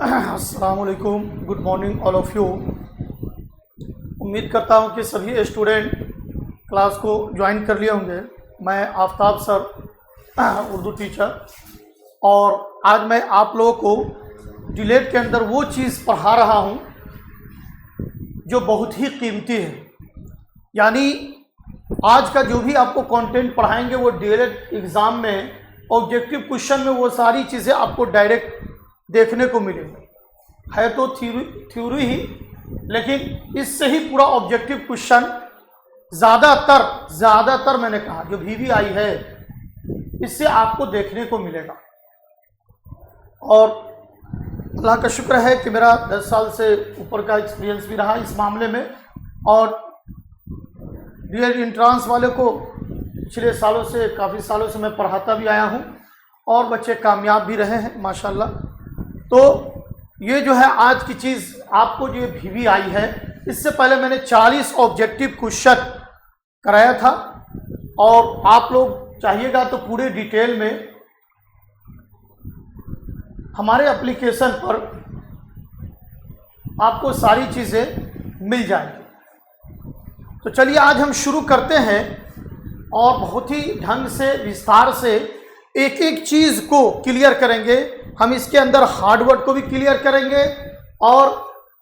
अस्सलामुअलैकुम, good morning all of you. उम्मीद करता हूँ कि सभी स्टूडेंट क्लास को ज्वाइन कर लिए होंगे। मैं आफ्ताब सर, उर्दू टीचर, और आज मैं आप लोगों को डिलेट के अंदर वो चीज़ पढ़ा रहा हूँ जो बहुत ही कीमती है। यानी आज का जो भी आपको कंटेंट पढ़ाएंगे वो डिलेट एग्ज़ाम में ऑब्जेक्टिव क्वेश्चन में वो सारी चीज़ें आपको डायरेक्ट देखने को मिलेंगी। है तो थ्योरी ही, लेकिन इससे ही पूरा ऑब्जेक्टिव क्वेश्चन ज़्यादातर मैंने कहा जो VVI है इससे आपको देखने को मिलेगा। और अल्लाह का शुक्र है कि मेरा 10 साल से ऊपर का एक्सपीरियंस भी रहा इस मामले में, और डीएलएड एंट्रांस वाले को पिछले सालों से काफ़ी सालों से मैं पढ़ाता भी आया हूँ और बच्चे कामयाब भी रहे हैं माशाल्लाह। तो ये जो है आज की चीज़ आपको जो VVI है, इससे पहले मैंने 40 ऑब्जेक्टिव क्वेश्चन कराया था, और आप लोग चाहिएगा तो पूरे डिटेल में हमारे एप्लीकेशन पर आपको सारी चीज़ें मिल जाएंगी। तो चलिए आज हम शुरू करते हैं और बहुत ही ढंग से विस्तार से एक एक चीज़ को क्लियर करेंगे। हम इसके अंदर हार्डवर्ड को भी क्लियर करेंगे और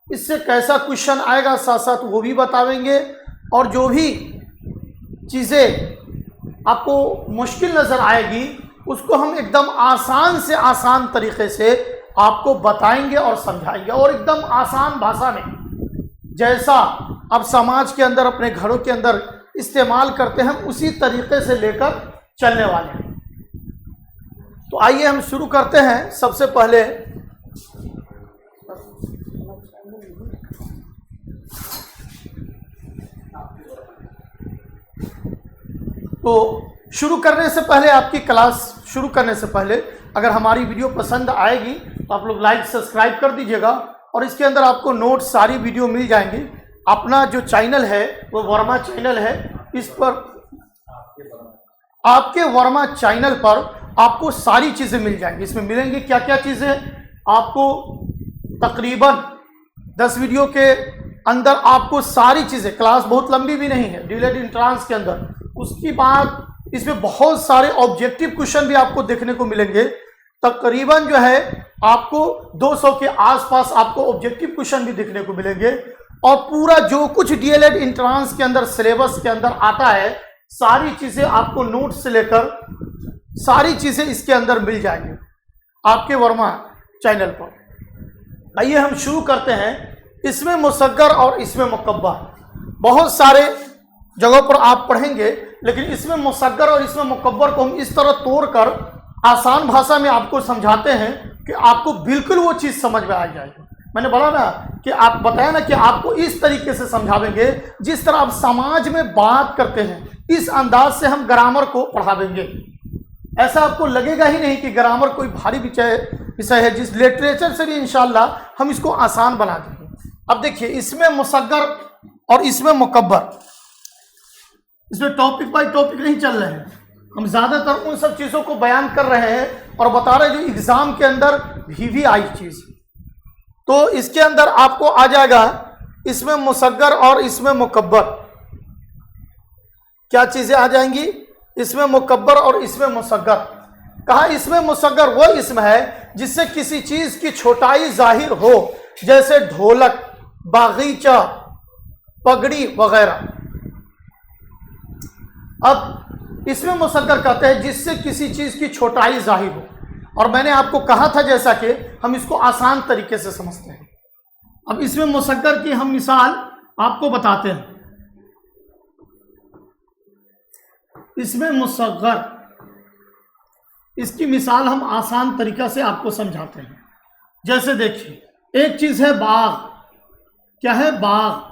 इससे कैसा क्वेश्चन आएगा साथ साथ वो भी बतावेंगे, और जो भी चीज़ें आपको मुश्किल नज़र आएगी उसको हम एकदम आसान से आसान तरीक़े से आपको बताएंगे और समझाएंगे, और एकदम आसान भाषा में जैसा अब समाज के अंदर अपने घरों के अंदर इस्तेमाल करते हैं उसी तरीक़े से लेकर चलने वाले हैं। तो आइए हम शुरू करते हैं। सबसे पहले तो शुरू करने से पहले आपकी क्लास शुरू करने से पहले अगर हमारी वीडियो पसंद आएगी तो आप लोग लाइक सब्सक्राइब कर दीजिएगा, और इसके अंदर आपको नोट सारी वीडियो मिल जाएंगी। अपना जो चैनल है वो वर्मा चैनल है, इस पर आपके वर्मा चैनल पर आपको सारी चीज़ें मिल जाएंगी। इसमें मिलेंगी क्या क्या चीज़ें आपको, तकरीबन 10 वीडियो के अंदर आपको सारी चीज़ें, क्लास बहुत लंबी भी नहीं है डीएलएड एंट्रांस के अंदर। उसकी बाद इसमें बहुत सारे ऑब्जेक्टिव क्वेश्चन भी आपको देखने को मिलेंगे। तकरीबन जो है आपको 200 के आसपास आपको ऑब्जेक्टिव क्वेश्चन भी देखने को मिलेंगे, और पूरा जो कुछ डीएलएड एंट्रांस के अंदर सिलेबस के अंदर आता है सारी चीज़ें आपको नोट से लेकर सारी चीज़ें इसके अंदर मिल जाएंगी आपके वर्मा चैनल पर। आइए हम शुरू करते हैं। इसमें मुसग्गर और इसमें मुकब्बर बहुत सारे जगहों पर आप पढ़ेंगे, लेकिन इसमें मुसग्गर और इसमें मुकब्बर को हम इस तरह तोड़कर आसान भाषा में आपको समझाते हैं कि आपको बिल्कुल वो चीज़ समझ में आ जाएगी। मैंने बोला ना कि आप बताया ना कि आपको इस तरीके से समझावेंगे जिस तरह आप समाज में बात करते हैं, इस अंदाज से हम ग्रामर को पढ़ावेंगे। ऐसा आपको लगेगा ही नहीं कि ग्रामर कोई भारी विषय है, जिस लिटरेचर से भी इंशाल्लाह हम इसको आसान बना देंगे। अब देखिए, इसमें मुसग्गर और इसमें मुकब्बर, इसमें टॉपिक बाय टॉपिक नहीं चल रहे हैं, हम ज़्यादातर उन सब चीज़ों को बयान कर रहे हैं और बता रहे हैं जो एग्ज़ाम के अंदर VVI चीज़। तो इसके अंदर आपको आ जाएगा इसमें मुसग्गर और इसमें मुकब्बर। क्या चीज़ें आ जाएंगी? इसमें मुकब्बर और इसमें मुसग्गर। कहा इसमें मुसग्गर वो इसम है जिससे किसी चीज़ की छोटाई जाहिर हो, जैसे ढोलक, बागीचा, पगड़ी वगैरह। अब इसमें मुसग्गर कहते हैं जिससे किसी चीज़ की छोटाई जाहिर हो, और मैंने आपको कहा था जैसा कि हम इसको आसान तरीके से समझते हैं। अब इसमें मुसग्गर की हम मिसाल आपको बताते हैं। इसमें मुसग्गर, इसकी मिसाल हम आसान तरीका से आपको समझाते हैं। जैसे देखिए, एक चीज़ है बाग। क्या है? बाग।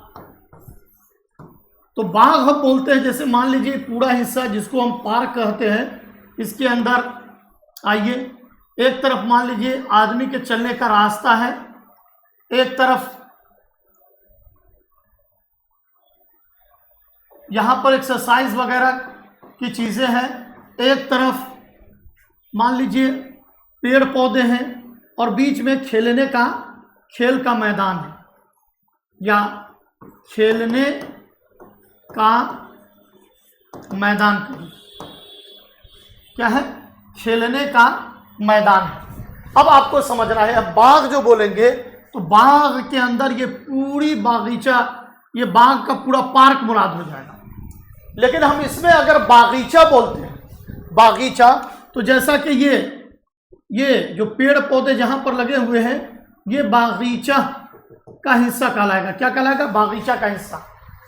तो बाग हम बोलते हैं, जैसे मान लीजिए पूरा हिस्सा जिसको हम पार्क कहते हैं, इसके अंदर आइए, एक तरफ मान लीजिए आदमी के चलने का रास्ता है, एक तरफ यहाँ पर एक्सरसाइज वगैरह की चीज़ें हैं, एक तरफ मान लीजिए पेड़ पौधे हैं, और बीच में खेलने का, खेल का मैदान है, या खेलने का मैदान कहिए, क्या है, खेलने का मैदान है। अब आपको समझना है, अब बाग जो बोलेंगे तो बाग के अंदर ये पूरी बागीचा, ये बाग का पूरा पार्क मुराद हो जाएगा। लेकिन हम इसमें अगर बागीचा बोलते हैं, बागीचा, तो जैसा कि ये जो पेड़ पौधे जहां पर लगे हुए हैं, ये बागीचा का हिस्सा कहलाएगा। क्या कहलाएगा? बागीचा का हिस्सा।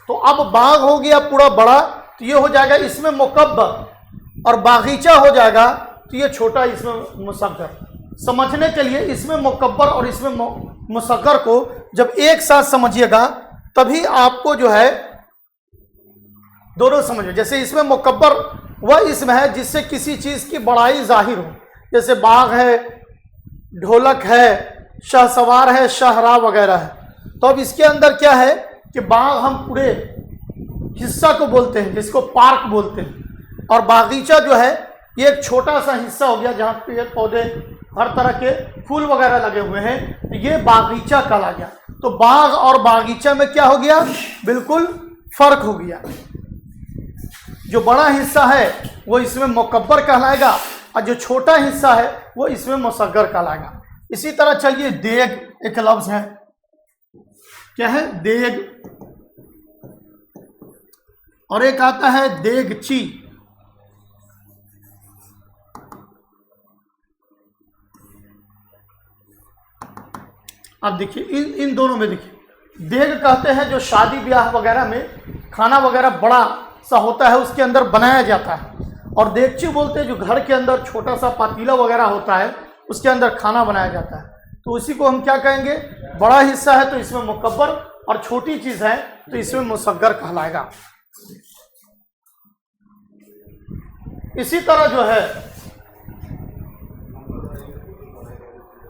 तो अब बाग हो गया पूरा बड़ा, तो ये हो जाएगा इसमें मुकब्बर, और बागीचा हो जाएगा तो ये छोटा, इसमें मुसग्गर। समझने के लिए इसमें मुकब्बर और इसमें मुसग्गर को जब एक साथ समझिएगा तभी आपको जो है दोनों समझो। जैसे इसमें मुकब्बर वह इसम है जिससे किसी चीज की बड़ाई जाहिर हो, जैसे बाग है, ढोलक है, शहसवार है, शाहरा वगैरह है। तो अब इसके अंदर क्या है कि बाग हम पूरे हिस्सा को बोलते हैं, जिसको पार्क बोलते हैं, और बागीचा जो है ये एक छोटा सा हिस्सा हो गया जहाँ पेड़ पौधे हर तरह के फूल वगैरह लगे हुए हैं, तो ये बागीचा कहला गया। तो बाग और बागीचा में क्या हो गया? बिल्कुल फर्क हो गया। जो बड़ा हिस्सा है वो इसमें मुकब्बर कहलाएगा, और जो छोटा हिस्सा है वो इसमें मुसग्गर कहलाएगा। इसी तरह चलिए, देग एक लफ्ज है, क्या है? देग। और एक आता है देगची। अब देखिए इन दोनों में देखिए, देग कहते हैं जो शादी ब्याह वगैरह में खाना वगैरह बड़ा सा होता है उसके अंदर बनाया जाता है, और देगची बोलते हैं जो घर के अंदर छोटा सा पातीला वगैरह होता है उसके अंदर खाना बनाया जाता है। तो उसी को हम क्या कहेंगे? बड़ा हिस्सा है तो इसमें मुकब्बर, और छोटी चीज है तो इसमें मुसग्गर कहलाएगा। इसी तरह जो है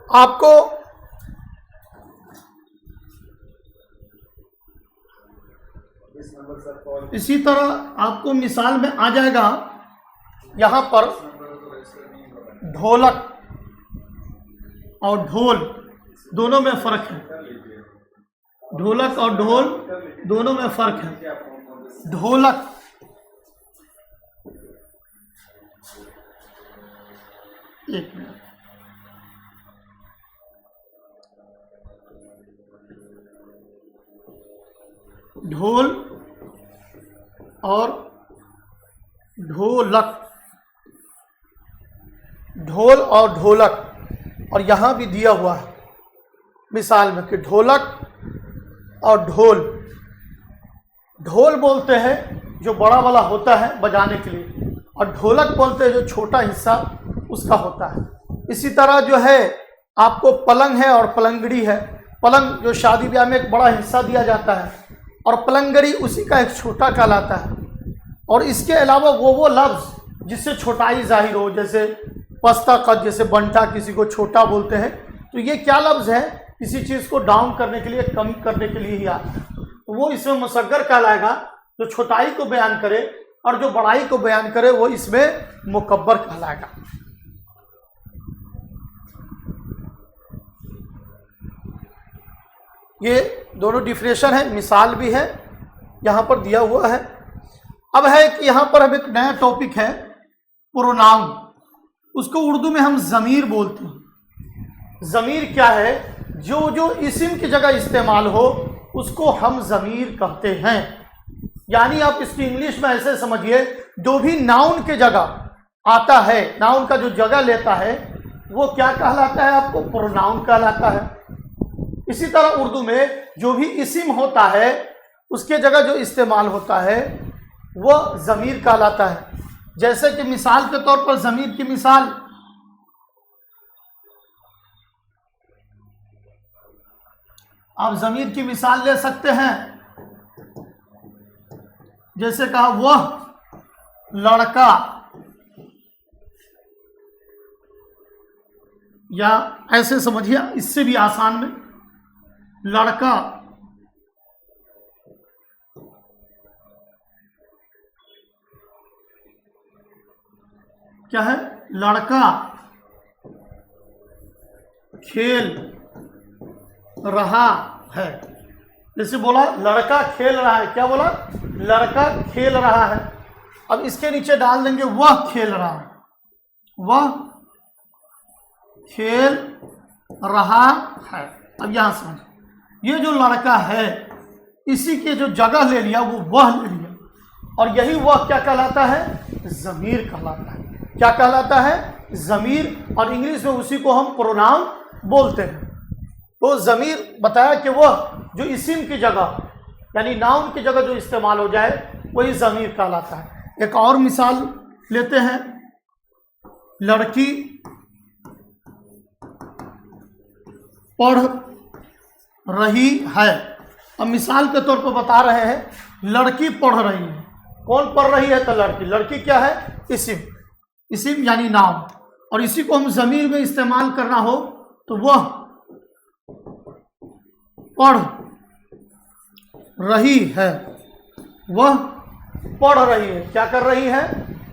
आपको इसी तरह आपको मिसाल में आ जाएगा, यहां पर ढोलक और ढोल दोनों में फर्क है। ढोलक और ढोल दोनों में फर्क है। ढोलक एक मिनट, ढोल और ढोलक, ढोल और ढोलक, और यहां भी दिया हुआ है मिसाल में कि ढोलक और ढोल। ढोल बोलते हैं जो बड़ा वाला होता है बजाने के लिए, और ढोलक बोलते हैं जो छोटा हिस्सा उसका होता है। इसी तरह जो है आपको पलंग है और पलंगड़ी है। पलंग जो शादी ब्याह में एक बड़ा हिस्सा दिया जाता है, और पलंगड़ी उसी का एक छोटा कहलाता है। और इसके अलावा वो लफ्ज़ जिससे छोटाई जाहिर हो, जैसे पस्ता कद, जैसे बंटा किसी को छोटा बोलते हैं, तो ये क्या लफ्ज़ है? किसी चीज़ को डाउन करने के लिए, कम करने के लिए ही आता है। तो वो इसमें मुसग्गर कहलाएगा, जो छोटाई को बयान करे, और जो बड़ाई को बयान करे वो इसमें मुकब्बर कहलाएगा। ये दोनों डिफरेंशिएशन है, मिसाल भी है यहाँ पर दिया हुआ है। अब है कि यहाँ पर अब एक नया टॉपिक है, प्रोनाउन। उसको उर्दू में हम ज़मीर बोलते हैं। ज़मीर क्या है? जो इस्म की जगह इस्तेमाल हो उसको हम ज़मीर कहते हैं। यानी आप इसकी इंग्लिश में ऐसे समझिए, जो भी नाउन के जगह आता है, नाउन का जो जगह लेता है वो क्या कहलाता है? आपको प्रोनाउन कहलाता है। इसी तरह उर्दू में जो भी इस्म होता है उसके जगह जो इस्तेमाल होता है वो ज़मीर कहलाता है। जैसे कि मिसाल के तौर पर ज़मीर की मिसाल, आप ज़मीर की मिसाल ले सकते हैं। जैसे कहा वह लड़का, या ऐसे समझिए इससे भी आसान में, लड़का, क्या है? लड़का खेल रहा है। जैसे बोला लड़का खेल रहा है, क्या बोला? लड़का खेल रहा है। अब इसके नीचे डाल देंगे वह खेल रहा है, वह खेल रहा है। अब यहां समझ, ये जो लड़का है इसी के जो जगह ले लिया वो वह ले लिया, और यही वह क्या कहलाता है? ज़मीर कहलाता है। क्या कहलाता है? ज़मीर। और इंग्लिश में उसी को हम प्रोनाउन बोलते हैं। तो ज़मीर बताया कि वह जो इस्म की जगह यानी नाउन की जगह जो इस्तेमाल हो जाए वही ज़मीर कहलाता है। एक और मिसाल लेते हैं, लड़की पढ़ रही है। अब मिसाल के तौर पर बता रहे हैं लड़की पढ़ रही है। कौन पढ़ रही है? तो लड़की। लड़की क्या है? इस्म। इस्म यानी नाम, और इसी को हम ज़मीर में इस्तेमाल करना हो तो वह पढ़ रही है, वह पढ़ रही है। क्या कर रही है?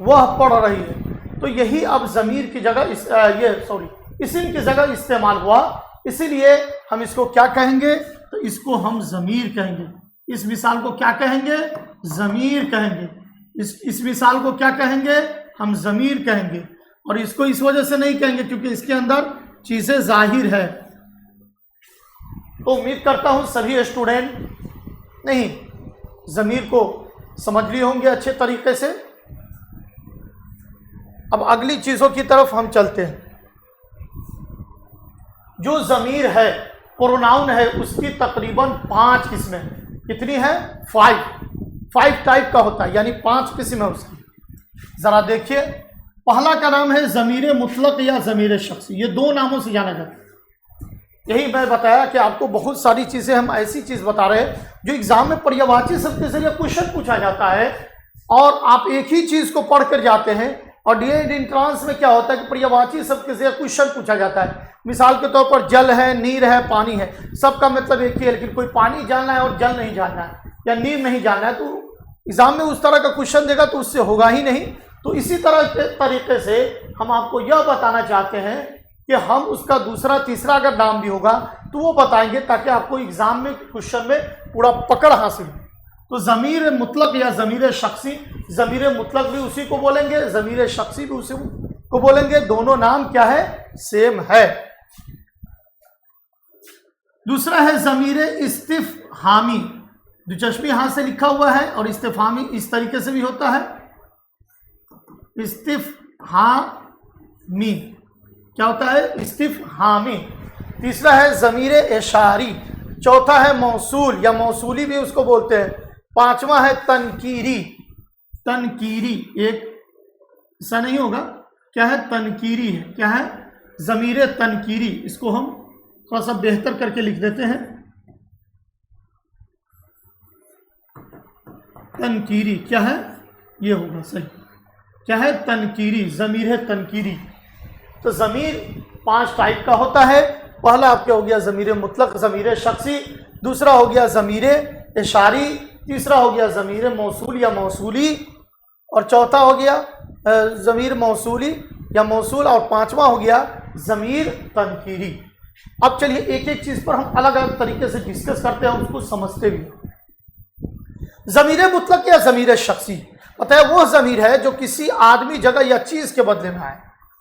वह पढ़ रही है। तो यही अब ज़मीर की जगह इस्म की जगह इस्तेमाल हुआ, इसीलिए हम इसको क्या कहेंगे? तो इसको हम ज़मीर कहेंगे। इस मिसाल को क्या कहेंगे? ज़मीर कहेंगे। इस मिसाल को क्या कहेंगे? हम ज़मीर कहेंगे। और इसको इस वजह से नहीं कहेंगे क्योंकि इसके अंदर चीज़ें जाहिर है। तो उम्मीद करता हूं सभी स्टूडेंट नहीं ज़मीर को समझ लिए होंगे अच्छे तरीके से। अब अगली चीज़ों की तरफ हम चलते हैं। जो ज़मीर है, प्रोनाउन है, उसकी तकरीबन 5 किस्में हैं। कितनी है? 5 टाइप का होता है, यानी 5 किस्म है उसकी। ज़रा देखिए, पहला का नाम है ज़मीर मुतलक या ज़मीर शख्सी। ये 2 नामों से जाना जाता है। यही मैं बताया कि आपको बहुत सारी चीज़ें हम ऐसी चीज़ बता रहे हैं जो एग्जाम में पर्यायवाची शब्द के जरिए क्वेश्चन पूछा जाता है, और आप एक ही चीज़ को पढ़ कर जाते हैं। और डीएड एंट्रांस में क्या होता है कि पर्यायवाची शब्द के जरिए क्वेश्चन पूछा जाता है। मिसाल के तौर पर जल है, नीर है, पानी है, सबका मतलब एक ही है, लेकिन कोई पानी जानना है और जल नहीं जानना है या नीर नहीं जानना है, तो एग्जाम में उस तरह का क्वेश्चन देगा तो उससे होगा ही नहीं। तो इसी तरह के तरीके से हम आपको यह बताना चाहते हैं कि हम उसका दूसरा तीसरा अगर नाम भी होगा तो वो बताएंगे, ताकि आपको एग्जाम में क्वेश्चन में पूरा पकड़ हासिल हो। तो ज़मीर मुतलक या ज़मीर शख्सी, ज़मीर मुतलक भी उसी को बोलेंगे, ज़मीर शख्सी भी उसी को बोलेंगे। दोनों नाम क्या है? सेम है। दूसरा है ज़मीर इस्तिफ़हामी। दिलचस्पी यहाँ से लिखा हुआ है, और इस्तिफ़हामी इस तरीके से भी होता है, इस्तिफ़हामी। क्या होता है? इस्तिफ़हामी। तीसरा है ज़मीर इशारी। चौथा है मौसूल या मौसूली भी उसको बोलते हैं। पांचवा है तनकीरी। तनकीरी एक ऐसा नहीं होगा, क्या है? तनकीरी है। क्या है? ज़मीर तनकीरी। इसको हम थोड़ा सा बेहतर करके लिख देते हैं, तनकीरी। क्या है? ये होगा सही। क्या है? तनकीरी, ज़मीर है तनकीरी। तो ज़मीर 5 टाइप का होता है। पहला आपके हो गया ज़मीर मुतलक, ज़मीर शख्सी। दूसरा हो गया ज़मीर इशारी। तीसरा हो गया ज़मीर मौसूल या मौसूली। और चौथा हो गया ज़मीर मौसूली या मौसूल। और पांचवा हो गया ज़मीर तनकीरी। अब चलिए एक एक चीज़ पर हम अलग अलग तरीके से डिस्कस करते हैं, उसको समझते भी। ज़मीर मुतलक या ज़मीर शख्सी पता है वो ज़मीर है जो किसी आदमी, जगह या चीज़ के बदले में आए।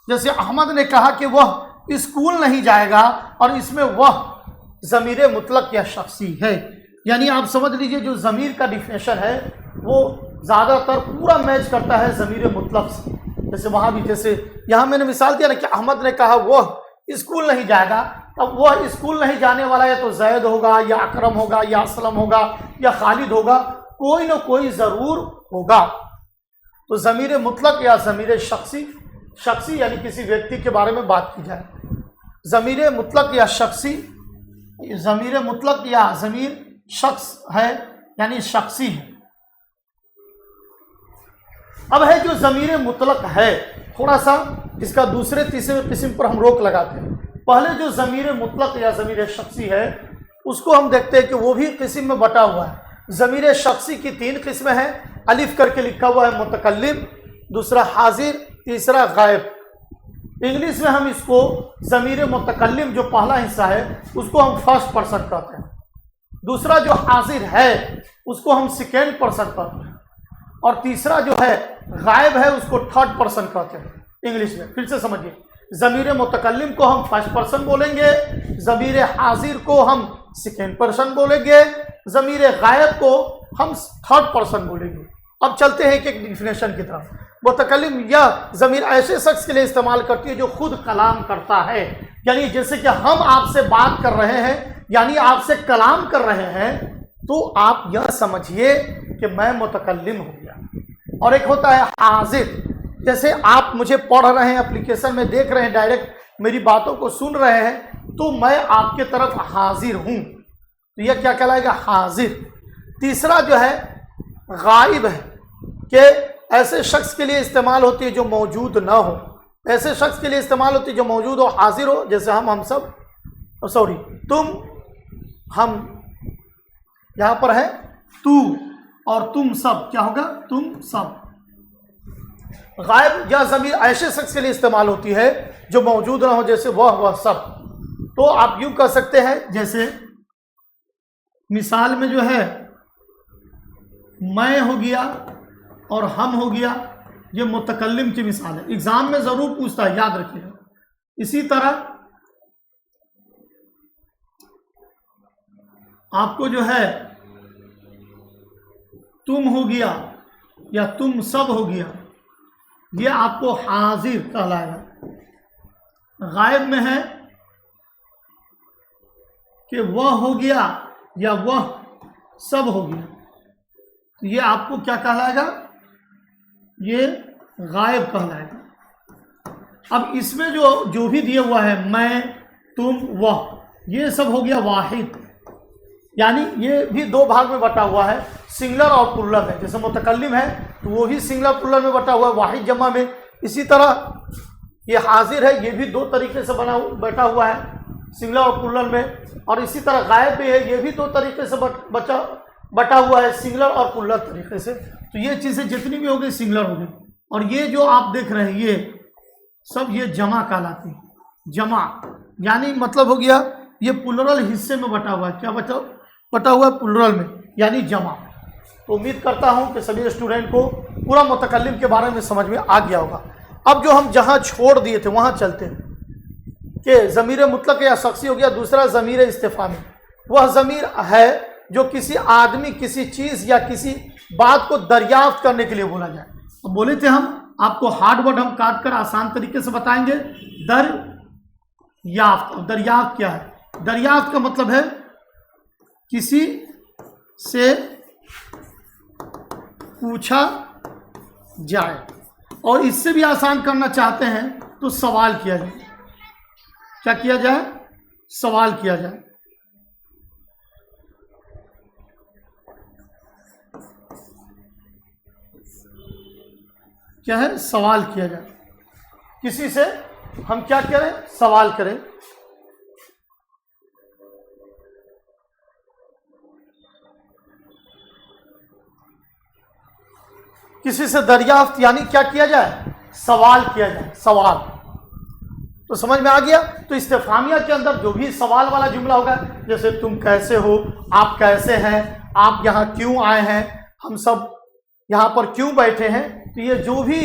जैसे अहमद ने कहा कि वह स्कूल नहीं जाएगा, और इसमें वह ज़मीर मुतलक या शख्सी है। यानी आप समझ लीजिए जो ज़मीर का डिफिनेशन है वो ज़्यादातर पूरा मैच करता है ज़मीर मुतलक से। जैसे वहाँ भी, जैसे यहाँ मैंने मिसाल दिया ना कि अहमद ने कहा वह स्कूल नहीं जाएगा, अब वह स्कूल नहीं जाने वाला है तो जैद होगा या अकरम होगा या असलम होगा या खालिद होगा, कोई ना कोई ज़रूर होगा। तो ज़मीर मुतलक या ज़मीर शख्सी, शख्सी यानी किसी व्यक्ति के बारे में बात की जाए। ज़मीर मुतलक या शख्सी, ज़मीर मुतलक या ज़मीर शख्स है यानी शख्सी है। अब है जो ज़मीर मुतलक है, थोड़ा सा इसका दूसरे तीसरे किस्म पर हम रोक लगाते हैं। पहले जो ज़मीर मुतलक या ज़मीर शख्सी है उसको हम देखते हैं कि वो भी किस्म में बटा हुआ है। ज़मीर शख्सी की 3 किस्में हैं। अलिफ करके लिखा हुआ है मुतकल्लिम, दूसरा हाजिर, तीसरा गायब। इंग्लिश में हम इसको ज़मीर मुतकल्लिम जो पहला हिस्सा है उसको हम फर्स्ट पर्सन कहते हैं, दूसरा जो हाजिर है उसको हम सेकेंड पर्सन कहते हैं, और तीसरा जो है गायब है उसको थर्ड पर्सन कहते हैं इंग्लिश में। फिर से समझिए, ज़मीर मुतकल्लिम को हम फर्स्ट पर्सन बोलेंगे, ज़मीर हाजिर को हम सेकेंड पर्सन बोलेंगे, ज़मीर गायब को हम थर्ड पर्सन बोलेंगे। अब चलते हैं एक एक डिफिनेशन की तरफ। मुतकल्लिम यह ज़मीर ऐसे शख्स के लिए इस्तेमाल करती है जो खुद कलाम करता है, यानी जैसे कि हम आपसे बात कर रहे हैं, यानी आपसे कलाम कर रहे हैं, तो आप यह समझिए कि मैं मुतकल्लिम हो गया। और एक होता है हाजिर, जैसे आप मुझे पढ़ रहे हैं, एप्लीकेशन में देख रहे हैं, डायरेक्ट मेरी बातों को सुन रहे हैं, तो मैं आपके तरफ हाजिर हूँ, तो यह क्या कहलाएगा? हाजिर। तीसरा जो है गायब है, कि ऐसे शख्स के लिए इस्तेमाल होती है जो मौजूद ना हो, ऐसे शख्स के लिए इस्तेमाल होती है जो मौजूद हो, हाजिर हो, जैसे हम सब, सॉरी तुम, हम, यहाँ पर है तू और तुम सब, क्या होगा? तुम सब। गायब या ज़मीर ऐसे शख्स के लिए इस्तेमाल होती है जो मौजूद ना हो, जैसे वह सब। तो आप यूँ कह सकते हैं, जैसे मिसाल में जो है मैं हो गया और हम हो गया, ये मुतकल्लिम की मिसाल है, एग्जाम में ज़रूर पूछता है, याद रखिएगा। इसी तरह आपको जो है तुम हो गया या तुम सब हो गया, ये आपको हाजिर कहलाएगा। गायब में है कि वह हो गया या वह सब हो गया, तो ये आपको क्या कहलाएगा? ये गायब कहलाएगा। अब इसमें जो भी दिया हुआ है, मैं, तुम, वह, ये सब हो गया वाहिद, यानी ये भी दो भाग में बटा हुआ है, सिंगुलर और प्लुरल में। जैसे मुतकल्लिम है तो वो भी सिंगुलर प्लुरल में बटा हुआ है, वाहिद जमा में। इसी तरह ये हाजिर है, ये भी दो तरीके से बैठा हुआ है, सिंगुलर और प्लुरल में। और इसी तरह गायब भी है, ये भी दो तरीके से बटा हुआ है, सिंगुलर और प्लुरल तरीके से। तो ये चीज़ें जितनी भी होगी सिंगुलर होगी। और ये जो आप देख रहे हैं, ये सब ये जमा कहलाती है। जमा यानी मतलब हो गया ये प्लुरल हिस्से में बटा हुआ है। क्या बटा हुआ है? प्लुरल में, यानी जमा। तो उम्मीद करता हूं कि सभी स्टूडेंट को पूरा मुतकल्लिम के बारे में समझ में आ गया होगा। अब जो हम जहां छोड़ दिए थे वहां चलते हैं कि ज़मीर मुतलक या शख्सी हो गया, दूसरा ज़मीर इस्तिफ़ामी। वह ज़मीर है जो किसी आदमी, किसी चीज़ या किसी बात को दरियाफ्त करने के लिए बोला जाए। तो बोले थे हम आपको हार्ड वर्ड हम काट कर आसान तरीके से बताएंगे। दरियाफ्त। अब दरियाफ्त क्या है? दरियाफ्त का मतलब है किसी से पूछा जाए, और इससे भी आसान करना चाहते हैं तो सवाल किया जाए। क्या किया जाए? सवाल किया जाए। क्या है? सवाल किया जाए। किसी से हम क्या करें? सवाल करें। किसी से दरियाफ्त यानी क्या किया जाए? सवाल किया जाए। सवाल तो समझ में आ गया। तो इस्तिफ़ामिया के अंदर जो भी सवाल वाला जुमला होगा, जैसे तुम कैसे हो, आप कैसे हैं, आप यहाँ क्यों आए हैं, हम सब यहाँ पर क्यों बैठे हैं, तो ये जो भी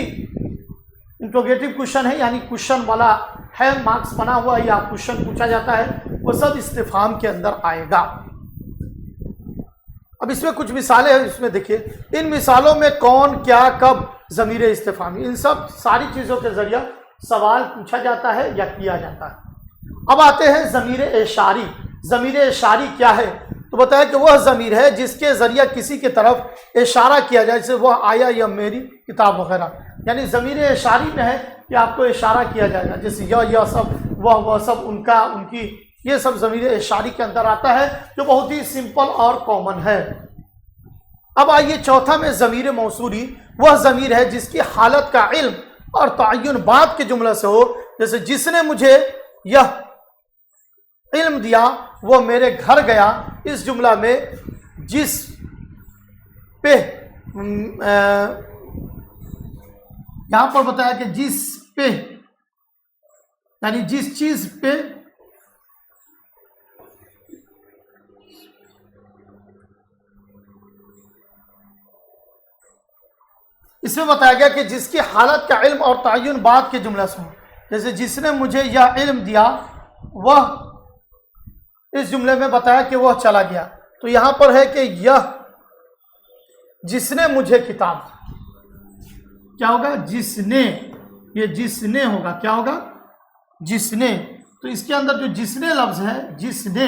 इंट्रोगेटिव क्वेश्चन है, यानी क्वेश्चन वाला है, मार्क्स बना हुआ या क्वेश्चन पूछा जाता है, वो सब इस्तिफ़ाम के अंदर आएगा। अब इसमें कुछ मिसालें हैं, इसमें देखिए। इन मिसालों में कौन, क्या, कब, ज़मीर इस्तिफ़ामी, इन सब सारी चीज़ों के ज़रिए सवाल पूछा जाता है या किया जाता है। अब आते हैं ज़मीर इशारी। ज़मीर इशारी क्या है? तो बताया कि वह ज़मीर है जिसके ज़रिए किसी की तरफ इशारा किया जाए, जैसे वह आया या मेरी किताब वगैरह। यानी ज़मीर इशारी में है कि आपको इशारा किया जाएगा, जैसे यह सब, वह सब, उनका, उनकी, ये सब ज़मीर इशारी के अंदर आता है, जो बहुत ही सिंपल और कॉमन है। अब आइए चौथा में ज़मीर मौसूली। वह ज़मीर है जिसकी हालत का इल्म और तयन बात के जुमला से हो, जैसे जिसने मुझे यह इल्म दिया वो मेरे घर गया। इस जुमला में जिस पे यहां पर बताया कि जिस पे यानी जिस चीज पे इसमें बताया गया कि जिसकी हालत का इल्म और तयन बाद के जुमला से हो, जैसे जिसने मुझे यह इल्म दिया, वह इस जुमले में बताया कि वह चला गया। तो यहां पर है कि यह जिसने मुझे किताब, क्या होगा? जिसने, ये जिसने होगा, क्या होगा? जिसने। तो इसके अंदर जो जिसने लफ्ज है, जिसने,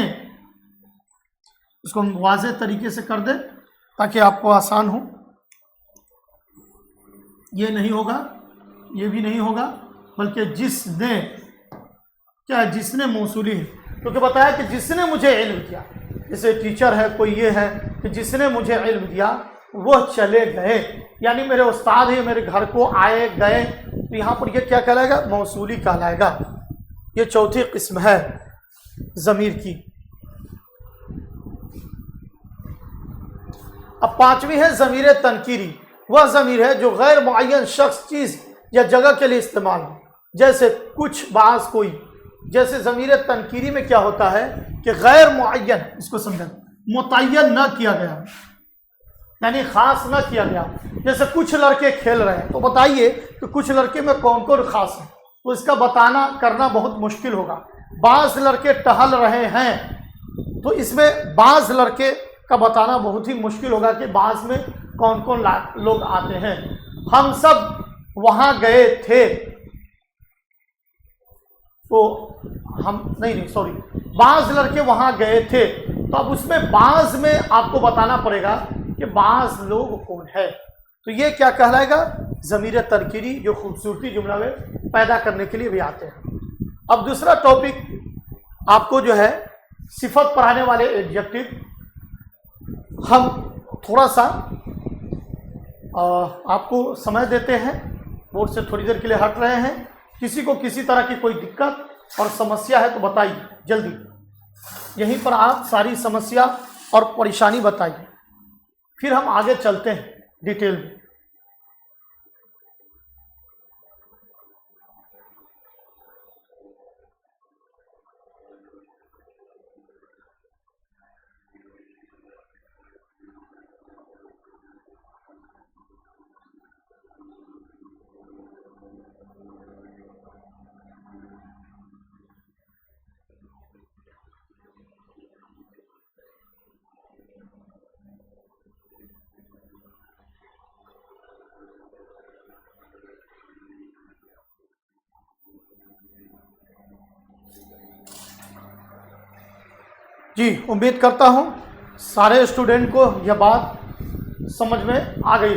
उसको हम वाज़ेह तरीके से कर दे ताकि आपको आसान हो। ये नहीं होगा, ये भी नहीं होगा, बल्कि जिसने, क्या है? जिसने मौसूली है, क्योंकि बताया कि जिसने मुझे इल्म दिया, जैसे टीचर है कोई, ये है कि जिसने मुझे इल्म दिया वह चले गए, यानी मेरे उस्ताद ही मेरे घर को आए गए। तो यहाँ पर यह क्या कहलाएगा? मौसूली कहलाएगा। ये चौथी किस्म है ज़मीर की। अब पांचवी है ज़मीर तनकीरी। वह ज़मीर है जो गैर मुअय्यन शख्स, चीज़ या जगह के लिए इस्तेमाल हो, जैसे कुछ, बाज़, कोई। जैसे ज़मीर तनकीरी में क्या होता है कि गैर मुअय्यन, इसको समझें, मुतय्यन न किया गया, यानी खास न किया गया। जैसे कुछ लड़के खेल रहे हैं, तो बताइए कि कुछ लड़के में कौन कौन खास है, तो इसका बताना करना बहुत मुश्किल होगा। बाज़ लड़के टहल रहे हैं, तो इसमें बाज़ लड़के का बताना बहुत ही मुश्किल होगा कि बाज़ में कौन कौन लोग आते हैं। हम सब वहां गए थे, तो हम नहीं सॉरी, बाज़ लड़के वहां गए थे, तो अब उसमें बाज़ में आपको बताना पड़ेगा कि बाज़ लोग कौन है। तो ये क्या कहलाएगा? ज़मीर तनकीरी, जो खूबसूरती जुमला में पैदा करने के लिए भी आते हैं। अब दूसरा टॉपिक आपको जो है सिफत पढ़ाने वाले एडजेक्टिव, हम थोड़ा सा आपको समय देते हैं, बोर्ड से थोड़ी देर के लिए हट रहे हैं। किसी को किसी तरह की कोई दिक्कत और समस्या है तो बताइए जल्दी, यहीं पर आप सारी समस्या और परेशानी बताइए, फिर हम आगे चलते हैं डिटेल में। जी, उम्मीद करता हूं सारे स्टूडेंट को यह बात समझ में आ गई।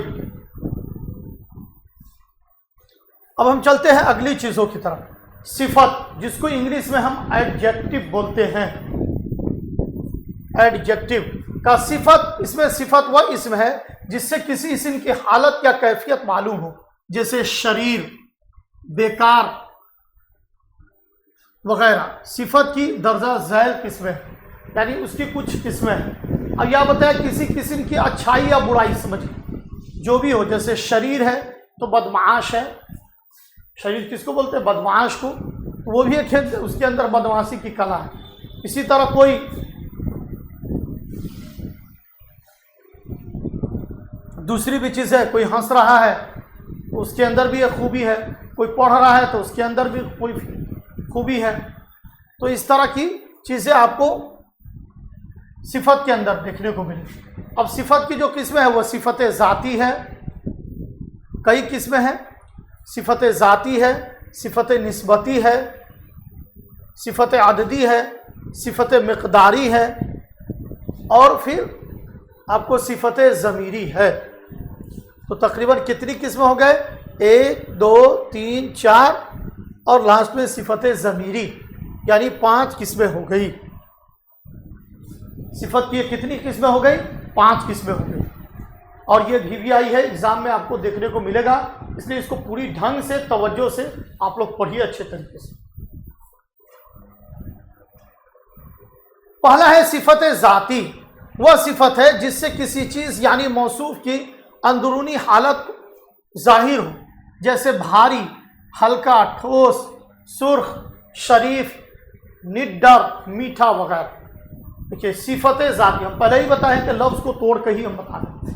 अब हम चलते हैं अगली चीजों की तरफ। सिफत, जिसको इंग्लिश में हम एडजेक्टिव बोलते हैं। एडजेक्टिव का सिफत, इसमें सिफत वह इसम है जिससे किसी इसम की हालत या कैफियत मालूम हो, जैसे शरीर, बेकार वगैरह। सिफत की दर्जा झैल किस्में है, यानी उसकी कुछ किस्में हैं। अब यह बताया किसी किस्म की अच्छाई या बुराई समझिए, जो भी हो। जैसे शरीर है तो बदमाश है, शरीर किसको बोलते हैं? बदमाश को। तो वो भी एक है, उसके अंदर बदमाशी की कला है। इसी तरह कोई दूसरी भी चीज़ है, कोई हंस रहा है तो उसके अंदर भी एक खूबी है, कोई पढ़ रहा है तो उसके अंदर भी कोई खूबी है। तो इस तरह की चीज़ें आपको सिफत के अंदर देखने को मिली। अब सिफत की जो किस्में है वो सिफत ज़ाती है, कई किस्में हैं। सिफत ज़ाती है, सिफत निस्बती है, सिफत अददी है, सिफत मिक़दारी है, और फिर आपको सिफत ज़मीरी है। तो तकरीबन कितनी किस्में हो गए? 1 2 3 4 और लास्ट में सिफत ज़मीरी, यानी 5 किस्में हो गई। सिफत की कितनी किस्में हो गई? 5 किस्में हो गई। और ये VVI है, एग्जाम में आपको देखने को मिलेगा, इसलिए इसको पूरी ढंग से तवज्जो से आप लोग पढ़िए अच्छे तरीके से। पहला है सिफत ज़ाती। वह सिफत है जिससे किसी चीज़ यानी मौसूफ की अंदरूनी हालत जाहिर हो, जैसे भारी, हल्का, ठोस, सुर्ख, शरीफ, निडर, मीठा वगैरह। देखिए सिफत ज़ाती, हम पहले ही बताए कि लफ्ज़ को तोड़ के ही हम बता दें।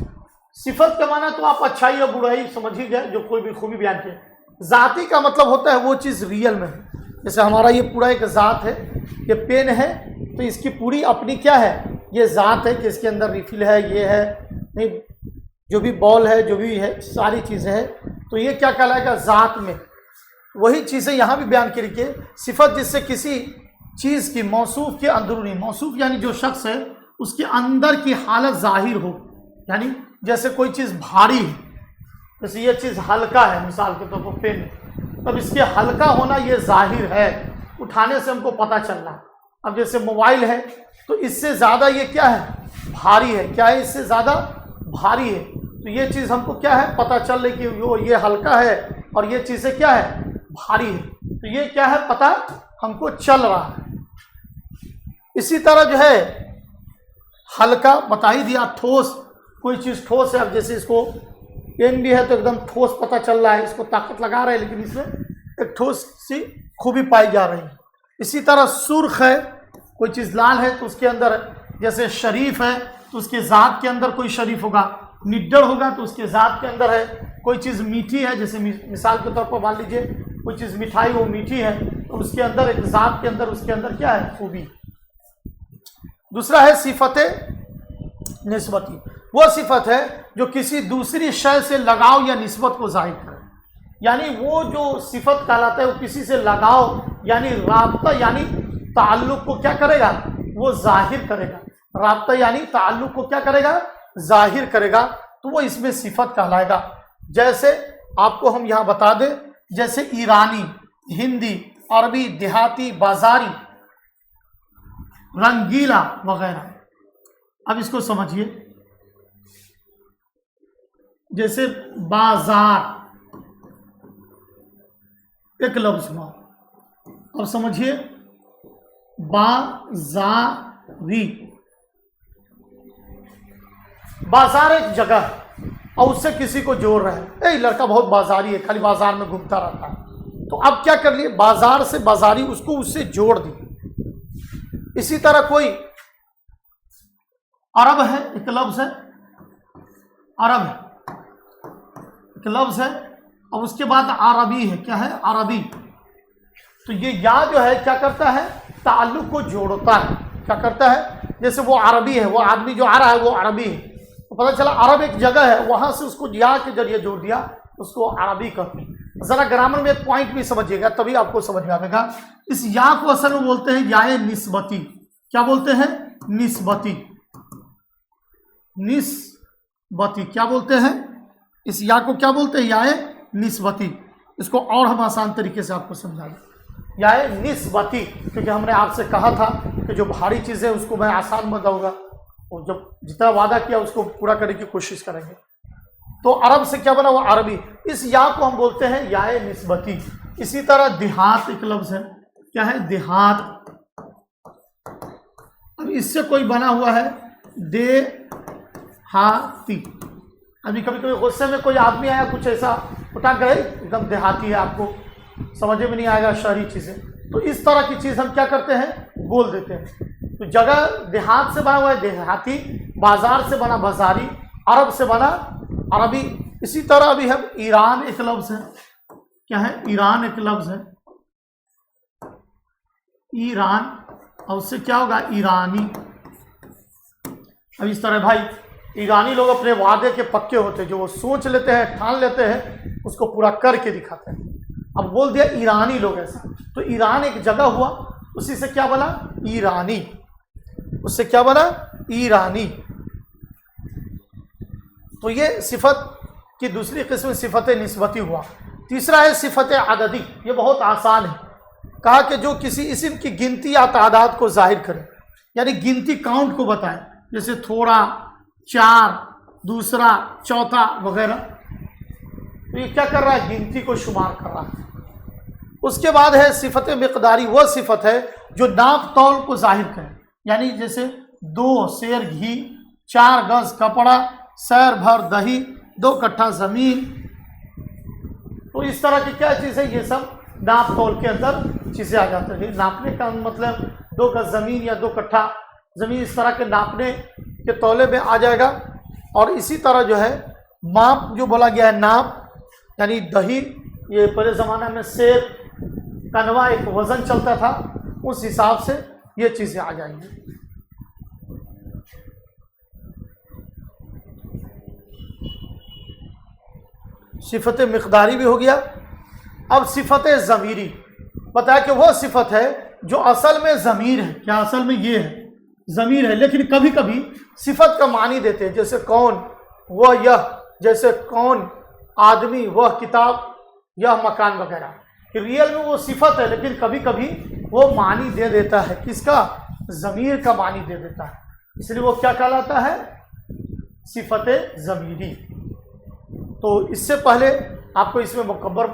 सिफत का माना तो आप अच्छाई और बुराई समझ ही गए, जो कोई भी खूबी बयान किए। ज़ाती का मतलब होता है वो चीज़ रियल में है। जैसे हमारा ये पूरा एक ज़ात है, ये पेन है तो इसकी पूरी अपनी क्या है, ये ज़ात है कि इसके अंदर रिफिल है, ये है नहीं, जो भी बॉल है, जो भी है, सारी चीज़ें हैं, तो ये क्या कहलाएगा ज़ात में। वही चीज़ें यहाँ भी बयान की रखिए। सिफत जिससे किसी चीज़ की मौसूफ के अंदरूनी, मौसूफ यानी जो शख्स है उसके अंदर की हालत जाहिर हो, यानी जैसे कोई चीज़ भारी है, जैसे ये चीज़ हल्का है, मिसाल के तौर पर पेन, तब इसके हल्का होना ये जाहिर है, उठाने से हमको पता चल रहा है। अब जैसे मोबाइल है तो इससे ज़्यादा ये क्या है, भारी है, क्या है, इससे ज़्यादा भारी है, तो ये चीज़ हमको क्या है पता चल रही कि ये हल्का है और ये चीज़ें क्या है भारी है, तो ये क्या है पता हमको चल रहा है। इसी तरह जो है हल्का बता ही दिया, ठोस, कोई चीज़ ठोस है, अब जैसे इसको पेन भी है तो एकदम ठोस पता चल रहा है, इसको ताकत लगा रहे हैं लेकिन इसमें एक ठोस सी खूबी पाई जा रही है। इसी तरह सुर्ख है, कोई चीज़ लाल है तो उसके अंदर, जैसे शरीफ है तो उसके ज़ात के अंदर कोई शरीफ होगा, निडर होगा तो उसके ज़ात के अंदर है। कोई चीज़ मीठी है, जैसे मिसाल के तौर पर मान लीजिए कोई चीज़ मिठाई वो मीठी है तो उसके अंदर एक ज़ात के अंदर, उसके अंदर क्या है खूबी। दूसरा है सिफत निस्बती, वो सिफत है जो किसी दूसरी शय से लगाव या निस्बत को जाहिर करे, यानी वो जो सिफत कहलाता है वो किसी से लगाव यानी राब्ता यानी ताल्लुक को क्या करेगा, वो जाहिर करेगा। राब्ता यानी ताल्लुक को क्या करेगा, जाहिर करेगा, तो वो इसमें सिफत कहलाएगा। जैसे आपको हम यहाँ बता दें, जैसे ईरानी, हिंदी, अरबी, देहाती, बाजारी, रंगीला वगैरह। अब इसको समझिए, जैसे बाजार एक लफ्ज हुआ, अब समझिए बाजारी, बाजार एक जगह है और उससे किसी को जोड़ रहे हैं, ए लड़का बहुत बाजारी है, खाली बाजार में घूमता रहता है, तो अब क्या कर लिए, बाजार से बाजारी, उसको उससे जोड़ दी। इसी तरह कोई अरब है, एक लफ्ज है, अरब है एक लफ्ज है, और उसके बाद अरबी है, क्या है अरबी, तो ये या जो है क्या करता है, ताल्लुक को जोड़ता है। क्या करता है, जैसे वो अरबी है, वो आदमी जो आ रहा है वो अरबी है, तो पता चला अरब एक जगह है, वहां से उसको या के जरिए जोड़ दिया, उसको अरबी कहते हैं। जरा ग्रामर में एक पॉइंट भी समझिएगा तभी आपको समझ में आएगा। इस या को असल में बोलते हैं याए निस्बती। क्या बोलते हैं, निस्बती, निस्बती क्या बोलते हैं, इस या को क्या बोलते हैं, याए निस्बती। इसको और हम आसान तरीके से आपको समझाएं, याए निस्बती, क्योंकि हमने आपसे कहा था कि जो भारी चीज़ें उसको मैं आसान बताऊंगा, और जब जितना वादा किया उसको पूरा करने की कोशिश करेंगे। तो अरब से क्या बना, वो अरबी, इस या को हम बोलते हैं याए निस्बती। इसी तरह देहात एक लफ्ज है, क्या है देहात, अब इससे कोई बना हुआ है देहाती। अभी कभी कभी गुस्से में कोई आदमी आया, कुछ ऐसा उठा गए, एकदम देहाती है, आपको समझ में नहीं आएगा शहरी चीज़ें, तो इस तरह की चीज़ हम क्या करते हैं, बोल देते हैं। तो जगह देहात से बना हुआ है देहाती, बाजार से बना बाजारी, अरब से बना अरबी। इसी तरह अभी हम ईरान एक लफ्ज है, क्या है ईरान एक लफ्ज है, ईरान, और उससे क्या होगा ईरानी। अब इस तरह भाई ईरानी लोग अपने वादे के पक्के होते हैं, जो वो सोच लेते हैं, ठान लेते हैं, उसको पूरा करके दिखाते हैं। अब बोल दिया ईरानी लोग ऐसा, तो ईरान एक जगह हुआ, उसी से क्या बना ईरानी, उससे क्या बना ईरानी। तो ये सिफत की दूसरी किस्म सिफत निस्बती हुआ। तीसरा है सिफत अददी, ये बहुत आसान है। कहा कि जो किसी इस्म की गिनती या तादाद को जाहिर करे, यानी गिनती काउंट को बताए, जैसे थोड़ा, चार, दूसरा, चौथा वगैरह, तो ये क्या कर रहा है, गिनती को शुमार कर रहा है। उसके बाद है सिफत मिकदारी, वह सिफत है जो नाप तौल को जाहिर करे, यानी जैसे 2 सेर घी, 4 गज कपड़ा, सैर भर दही, 2 कट्ठा जमीन, तो इस तरह की क्या चीज़ है, ये सब नाप तौल के अंदर चीज़ें आ जाती हैं। नापने का मतलब 2 गज ज़मीन या 2 कट्ठा ज़मीन, इस तरह के नापने के तौले में आ जाएगा। और इसी तरह जो है माप जो बोला गया है, नाप यानी दही, ये पहले ज़माना में सेब कनवा एक वज़न चलता था, उस हिसाब से ये चीज़ें आ जाएंगी। सिफत मिक़दारी भी हो गया। अब सिफत ज़मीरी बताया कि वो सिफत है जो असल में ज़मीर है। क्या असल में ये है ज़मीर है, लेकिन कभी कभी सिफत का मानी देते हैं, जैसे कौन, वह, यह, जैसे कौन आदमी, वह किताब, यह मकान वगैरह। कि रियल में वो सिफत है, लेकिन कभी कभी वो मानी दे देता है, किसका, ज़मीर का मानी दे देता है, इसलिए वो क्या कहलाता है, सिफत ज़मीरी। तो इससे पहले आपको इसमें मुकब्बर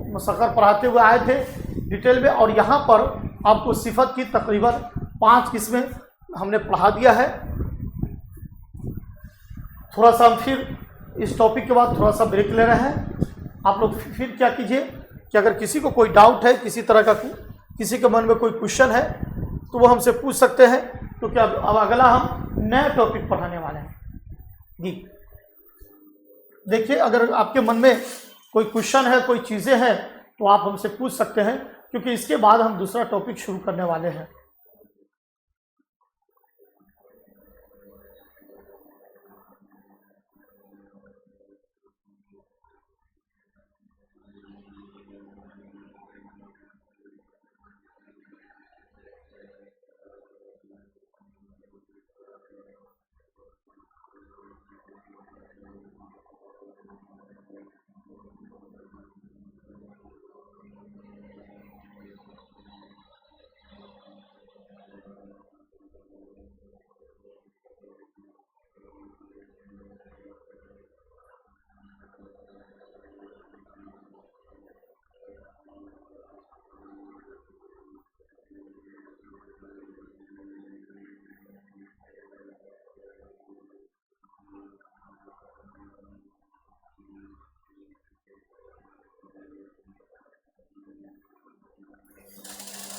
मुसक्कर पढ़ाते हुए आए थे डिटेल में, और यहाँ पर आपको सिफत की तकरीबन 5 किस्में हमने पढ़ा दिया है। थोड़ा सा हम फिर इस टॉपिक के बाद थोड़ा सा ब्रेक ले रहे हैं। आप लोग फिर क्या कीजिए कि अगर किसी को कोई डाउट है, किसी तरह का किसी के मन में कोई क्वेश्चन है, तो वो हमसे पूछ सकते हैं, क्योंकि अब अगला हम नया टॉपिक पढ़ाने वाले हैं जी। देखिए, अगर आपके मन में कोई क्वेश्चन है, कोई चीज़ें हैं, तो आप हमसे पूछ सकते हैं, क्योंकि इसके बाद हम दूसरा टॉपिक शुरू करने वाले हैं।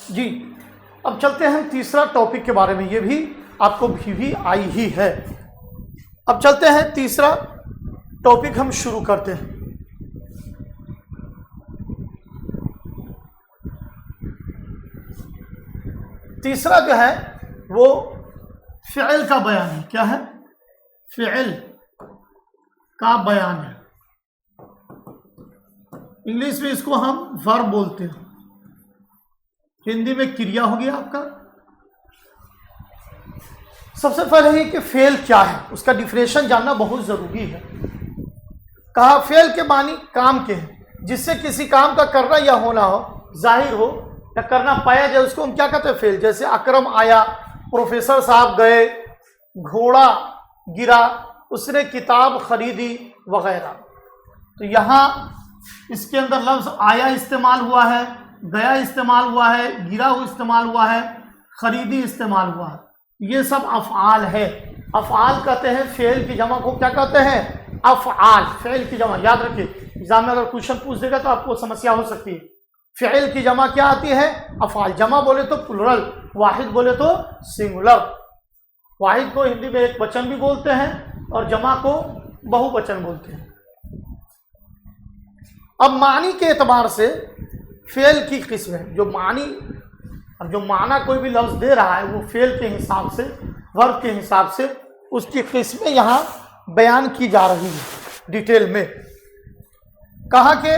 जी, अब चलते हैं तीसरा टॉपिक के बारे में, ये भी आपको भी आई ही है। अब चलते हैं तीसरा टॉपिक हम शुरू करते हैं। तीसरा जो है वो फ़िअल का बयान है। क्या है? फ़िअल का बयान है। इंग्लिश में इसको हम वर्ब बोलते हैं, हिंदी में क्रिया हो गया आपका। सबसे पहले ये कि फेल क्या है, उसका डिफिनेशन जानना बहुत जरूरी है। कहा फेल के मानी काम के हैं, जिससे किसी काम का करना या होना हो, जाहिर हो या करना पाया जाए, उसको हम क्या कहते हैं? फेल। जैसे अकरम आया, प्रोफेसर साहब गए, घोड़ा गिरा, उसने किताब खरीदी वगैरह। तो यहाँ इसके अंदर लफ्ज आया इस्तेमाल हुआ है, गया इस्तेमाल हुआ है, गिरा हुआ इस्तेमाल हुआ है, खरीदी इस्तेमाल हुआ है। ये सब अफ़आल है। अफ़आल कहते हैं, फेल की जमा को क्या कहते हैं? अफ़आल। फेल की जमा याद रखिए, एग्जाम में अगर क्वेश्चन पूछ देगा तो आपको समस्या हो सकती है। फेल की जमा क्या आती है? अफ़आल। जमा बोले तो प्लुरल, वाहिद बोले तो सिंगुलर। वाहिद को हिंदी में एक वचन भी बोलते हैं और जमा को बहुवचन बोलते हैं। अब मानी के एतबार से फेल की किस्म है। जो मानी, अब जो माना कोई भी लफ्ज़ दे रहा है, वो फेल के हिसाब से, वर्ब के हिसाब से उसकी किस्में यहाँ बयान की जा रही है डिटेल में। कहा कि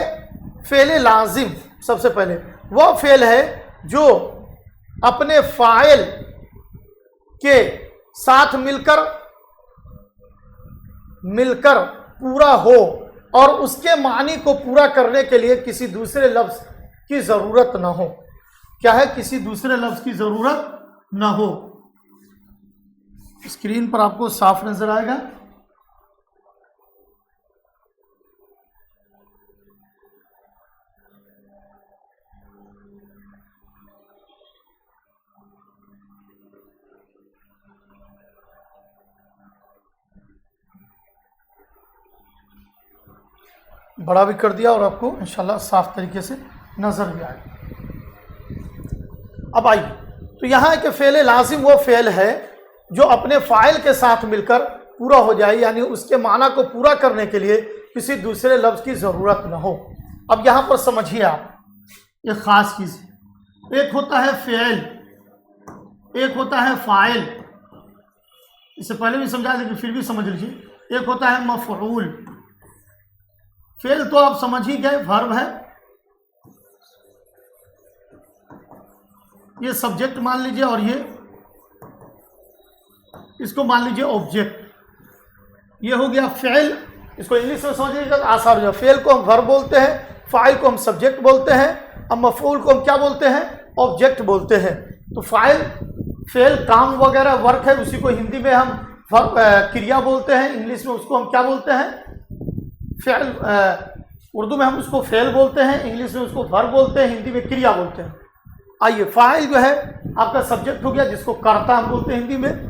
फेल लाजिम, सबसे पहले वह फेल है जो अपने फाइल के साथ मिलकर पूरा हो और उसके मानी को पूरा करने के लिए किसी दूसरे लफ्ज़ की ज़रूरत न हो। क्या है? किसी दूसरे लफ्ज़ की ज़रूरत न हो। स्क्रीन पर आपको साफ नजर आएगा। बड़ा भी कर दिया और आपको इंशाल्लाह साफ तरीके से नजर भी आएगा। अब आइए, तो यहाँ के फ़ेल लाजिम वो फ़ेल है जो अपने फ़ाइल के साथ मिलकर पूरा हो जाए, यानी उसके माना को पूरा करने के लिए किसी दूसरे लफ्ज़ की ज़रूरत न हो। अब यहाँ पर समझिए आप, एक ख़ास चीज़, एक होता है फ़ेल, एक होता है फ़ाइल। इससे पहले भी समझा लेकिन फिर भी समझ लीजिए। एक होता है मफ़ऊल। फ़ेल तो आप समझ ही गए, वर्ब है, ये सब्जेक्ट मान लीजिए और ये इसको मान लीजिए ऑब्जेक्ट। ये हो गया फ़ेल। इसको इंग्लिश में समझिएगा तो आसान हो जाए। फ़ेल को हम वर्ब बोलते हैं, फ़ाइल को हम सब्जेक्ट बोलते हैं, अब मफ़ऊल को हम क्या बोलते हैं, ऑब्जेक्ट बोलते हैं। तो फ़ाइल फ़ेल काम वगैरह वर्क है, उसी को हिंदी में हम क्रिया बोलते हैं, इंग्लिश में उसको हम क्या बोलते हैं, फ़ेल। उर्दू में हम उसको फ़ेल बोलते हैं, इंग्लिश में उसको वर्ब बोलते हैं, हिंदी में क्रिया बोलते हैं। आइए, फ़ाइल जो है आपका सब्जेक्ट हो गया, जिसको कर्ता हम बोलते हैं हिंदी में।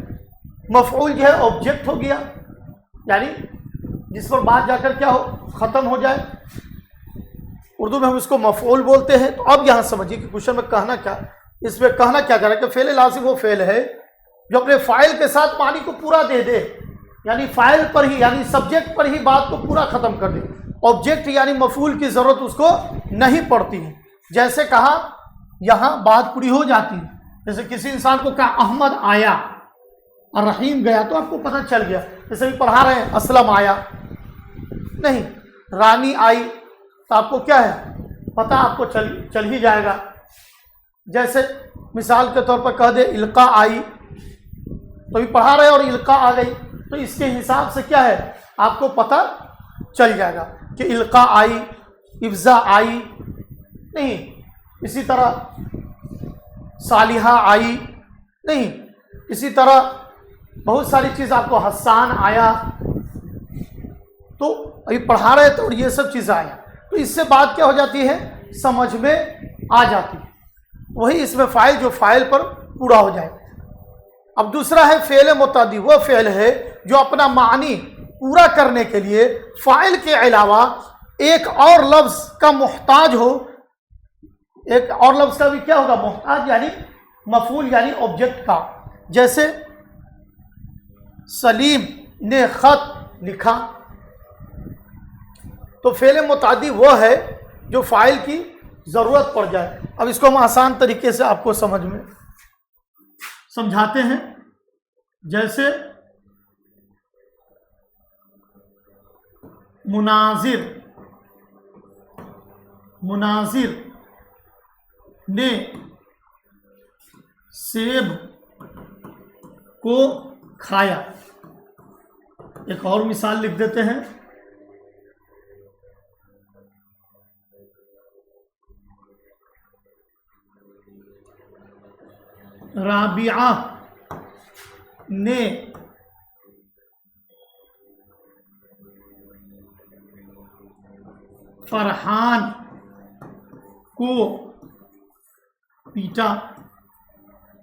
मफ़ऊल जो है ऑब्जेक्ट हो गया, यानी जिस पर बात जाकर क्या हो, ख़त्म हो जाए। उर्दू में हम इसको मफ़ऊल बोलते हैं। तो अब यहाँ समझिए कि क्वेश्चन में कहना क्या, इसमें कहना क्या जा रहा है कि फ़ेल लाज़िम वो फ़ेल है जो अपने फ़ाइल के साथ मानी को पूरा दे दे, यानी फ़ाइल पर ही, यानी सब्जेक्ट पर ही बात को पूरा ख़त्म कर दे। ऑब्जेक्ट यानी मफ़ऊल की ज़रूरत उसको नहीं पड़ती है। जैसे कहा, यहाँ बात पूरी हो जाती है। जैसे किसी इंसान को कहा अहमद आया और रहीम गया, तो आपको पता चल गया। जैसे भी पढ़ा रहे हैं, असलम आया नहीं, रानी आई, तो आपको क्या है, पता आपको चल ही जाएगा। जैसे मिसाल के तौर पर कह दे इल्का आई, तो भी पढ़ा रहे और इल्का आ गई, तो इसके हिसाब से क्या है, आपको पता चल जाएगा कि इल्का आई, इफ्जा आई नहीं, इसी तरह सालिहा आई नहीं, इसी तरह बहुत सारी चीज़ आपको, हसान आया, तो अभी पढ़ा रहे तो ये सब चीज़ें आया, तो इससे बात क्या हो जाती है, समझ में आ जाती है। वही इसमें फ़ाइल जो फ़ाइल पर पूरा हो जाए। अब दूसरा है फ़ेल मुतअद्दी। वह फ़ेल है जो अपना मानी पूरा करने के लिए फ़ाइल के अलावा एक और लफ्ज़ का मोहताज हो। एक और लफ्ज़ का भी क्या होगा, मोहताज, यानी मफ़ऊल यानी ऑब्जेक्ट का। जैसे सलीम ने ख़त लिखा, तो फ़ेल मुतअद्दी वह है जो फ़ाइल की ज़रूरत पड़ जाए। अब इसको हम आसान तरीके से आपको समझ में समझाते हैं। जैसे मुनाजिर, मुनाजिर ने सेब को खाया। एक और मिसाल लिख देते हैं। राबिया ने फरहान को पीटा।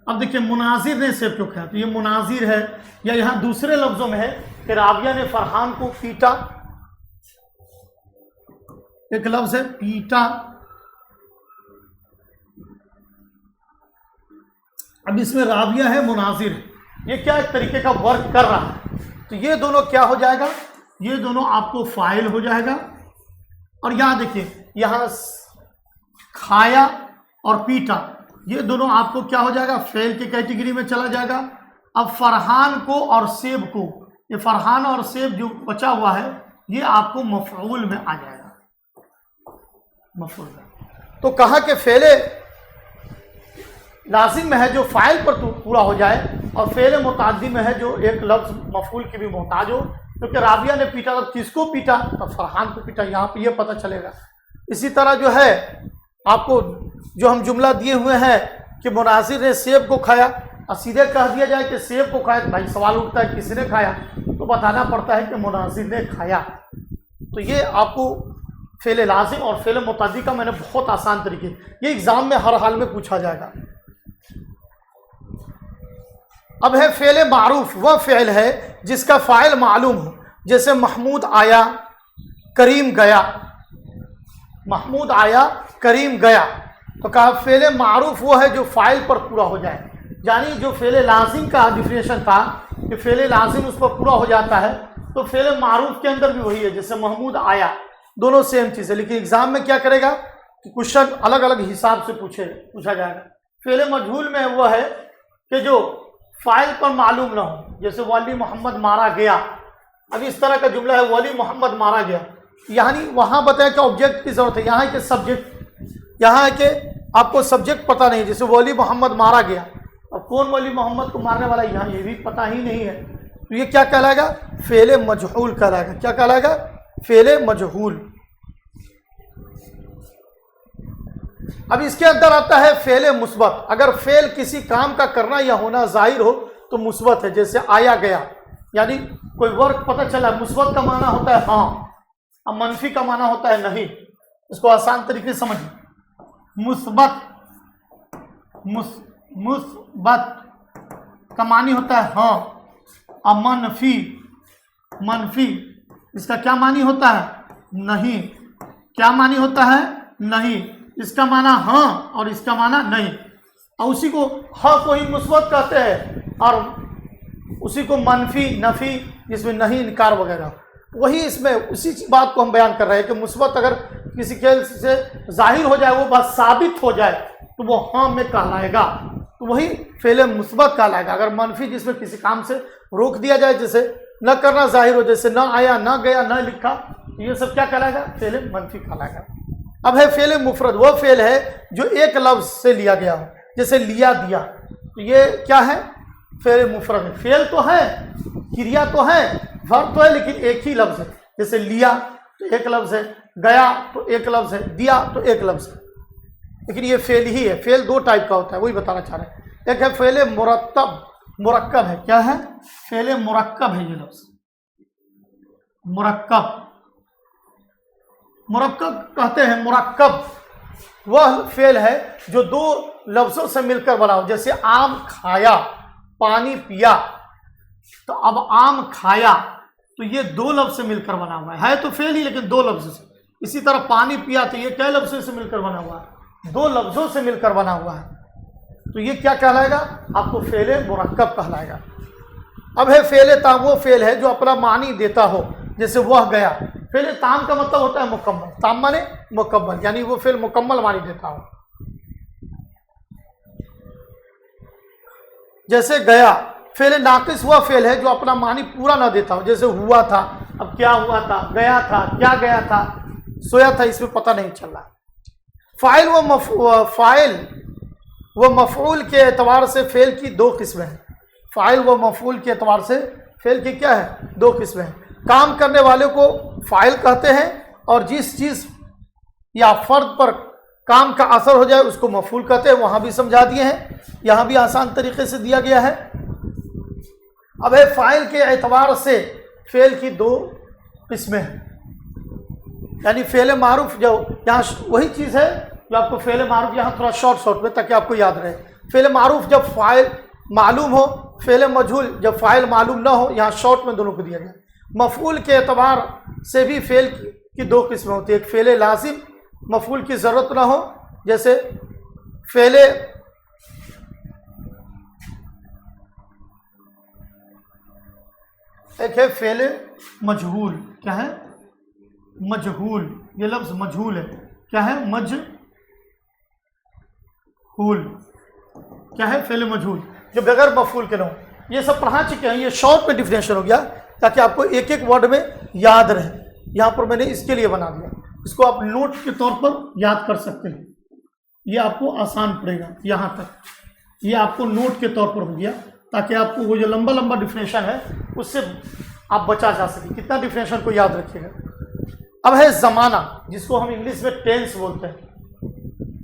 अब देखिए, मुनाजिर ने सेब क्यों खाया, तो ये मुनाजिर है, या यहाँ दूसरे लफ्जों में है कि राबिया ने फरहान को पीटा। एक लफ्ज है पीटा। अब इसमें राबिया है, मुनाजिर है, ये क्या एक तरीके का वर्क कर रहा है, तो ये दोनों क्या हो जाएगा, ये दोनों आपको फ़ाइल हो जाएगा। और यहाँ देखिए, यहाँ खाया और पीटा, ये दोनों आपको क्या हो जाएगा, फ़ेल की कैटेगरी में चला जाएगा। अब फरहान को और सेब को, ये फरहान और सेब जो बचा हुआ है, ये आपको मफ़ऊल में आ जाएगा, मफ़ऊल में। तो कहा कि फ़ेल लाजिम में है जो फ़ाइल पर पूरा हो जाए, और फ़ेल मुतअद्दी में है जो एक लफ्ज़ मफ़ऊल की भी मोहताज हो। क्योंकि राबिया ने पीटा, तो किसको पीटा, तो फरहान को पीटा, यहाँ पे ये पता चलेगा। इसी तरह जो है आपको जो हम जुमला दिए हुए हैं कि मुनाजिर ने सेब को खाया, और सीधे कह दिया जाए कि सेब को खाया, तो भाई सवाल उठता है किसने खाया, तो बताना पड़ता है कि मुनाजिर ने खाया। तो ये आपको फ़ेल लाजिम और फ़ेल मुतअद्दी का मैंने बहुत आसान तरीके, ये एग्ज़ाम में हर हाल में पूछा जाएगा। अब है फ़ेल मारूफ। वह फ़ेल है जिसका फ़ाइल मालूम हो। जैसे महमूद आया, करीम गया, महमूद आया, करीम गया, तो कहा फेले मारूफ वो है जो फ़ाइल पर पूरा हो जाए, यानी जो फेले लाजिम का डिफिनेशन था कि फेले लाजिम उस पर पूरा हो जाता है, तो फेले मारूफ के अंदर भी वही है। जैसे महमूद आया, दोनों सेम चीज़ है, लेकिन एग्जाम में क्या करेगा कि क्वेश्चन अलग अलग हिसाब से पूछा जाएगा। फेले मजहूल में वो है कि जो फाइल पर मालूम ना हो, जैसे वली मोहम्मद मारा गया, अब इस तरह का जुमला है वली मोहम्मद मारा गया, यानी वहाँ बताया कि ऑब्जेक्ट की जरूरत है, यहाँ है कि सब्जेक्ट, यहाँ है कि आपको सब्जेक्ट पता नहीं, जैसे वली मोहम्मद मारा गया, अब कौन वली मोहम्मद को मारने वाला यहाँ ये भी पता ही नहीं है, तो ये क्या कहलाएगा, फेले मजहूल कहलाएगा। क्या कहलाएगा, फेले मजहूल। अब इसके अंदर आता है फेले मुस्बत। अगर फेल किसी काम का करना या होना जाहिर हो तो मुस्बत है, जैसे आया गया, यानी कोई वर्क पता चला, मुस्बत का माना होता है हाँ, अब मनफी का माना होता है नहीं। इसको आसान तरीके से समझिए, मुस्बत मुस्बत का मानी होता है हाँ, अब मनफी इसका क्या मानी होता है, नहीं। क्या मानी होता है, नहीं। इसका माना हाँ और इसका माना नहीं, और उसी को हाँ को ही मुस्बत कहते हैं, और उसी को मनफी नफी, जिसमें नहीं इनकार वगैरह, वही इसमें उसी बात को हम बयान कर रहे हैं कि मुस्बत अगर किसी खेल से जाहिर हो जाए, वो बात साबित हो जाए, तो वो हाँ में कहलाएगा, तो वही फेले मुस्बत कहलाएगा। अगर मनफी जिसमें किसी काम से रोक दिया जाए, जैसे न करना जाहिर हो, जैसे न आया, न गया, न लिखा, ये सब क्या कहलाएगा, फेले मनफी कहलाएगा। अब है फेले मुफरद, वो फेल है जो एक लफ्ज से लिया गया हो, जैसे लिया दिया, तो ये क्या है, फेले मुफरद है। फेल तो है, क्रिया तो है, वर्ब तो है, लेकिन एक ही लफ्ज है। जैसे लिया तो एक लफ्ज है, गया तो एक लफ्ज है, दिया तो एक लफ्ज है, लेकिन ये फेल ही है। फेल दो टाइप का होता है, वही बताना चाह रहे हैं। एक है फेले मुरक्कब है, क्या है, फेले मुरक्कब है, ये लफ्ज मुरक्कब कहते हैं। मुरक्कब वह फेल है जो दो लफ्जों से मिलकर बना हो, जैसे आम खाया, पानी पिया, तो अब आम खाया तो ये दो लफ्ज से मिलकर बना हुआ है तो फेल ही, लेकिन दो लफ्ज से। इसी तरह पानी पिया, तो ये क्या लफ्जों से मिलकर बना हुआ है, दो लफ्जों से मिलकर बना हुआ है, तो ये क्या कहलाएगा, आपको फेले मुरक्कब कहलाएगा। अब है फेले ताम, वो फेल है जो अपना मानी देता हो, जैसे वह गया। फेले ताम का मतलब होता है मुकम्मल, ताम माने मुकम्मल, यानी वो फेल मुकम्मल मानी देता हो, जैसे गया। फेले नाकिस वह फेल है जो अपना मानी पूरा ना देता हो, जैसे हुआ था, अब क्या हुआ था, गया था, क्या गया था, सोया था, इसमें पता नहीं चल रहा। फाइल व मफऊल के एतबार से फेल की दो किस्में हैं। फाइल व मफऊल के एतबार से फेल की क्या है, दो किस्में हैं। काम करने वाले को फाइल कहते हैं, और जिस चीज़ या फर्द पर काम का असर हो जाए उसको मफऊल कहते हैं। वहाँ भी समझा दिए हैं, यहाँ भी आसान तरीके से दिया गया है। अब है फाइल के एतबार से फेल की दो किस्में हैं, यानी फेल मारूफ, जो यहाँ वही चीज़ है जो आपको फेल मारूफ, यहाँ थोड़ा शॉर्ट में ताकि आपको याद रहे। फेल मारूफ जब फाइल मालूम हो, फेल मजहूल जब फाइल मालूम ना हो, यहाँ शॉर्ट में दोनों को दिया गया। मफऊल के एतबार से भी फेल की दो किस्में होती है, एक फेल लाजिम, मफऊल की ज़रूरत ना हो, जैसे फेले एक है फेले मजहूल। क्या है, मजहूल, ये लफ्ज मजहूल है। क्या है, मजहूल, क्या है, फेले मजहूल जो बगैर मफऊल के ना हो। ये सब पढ़ा चुके हैं, ये शॉर्ट में डिफिनेशन हो गया ताकि आपको एक एक वर्ड में याद रहे। यहाँ पर मैंने इसके लिए बना दिया, इसको आप नोट के तौर पर याद कर सकते हैं, ये आपको आसान पड़ेगा। यहाँ तक ये आपको नोट के तौर पर हो गया, ताकि आपको वो जो लंबा लंबा डिफिनेशन है उससे आप बचा जा सके। कितना डिफिनेशन को याद रखिएगा। अब है ज़माना, जिसको हम इंग्लिश में टेंस बोलते हैं,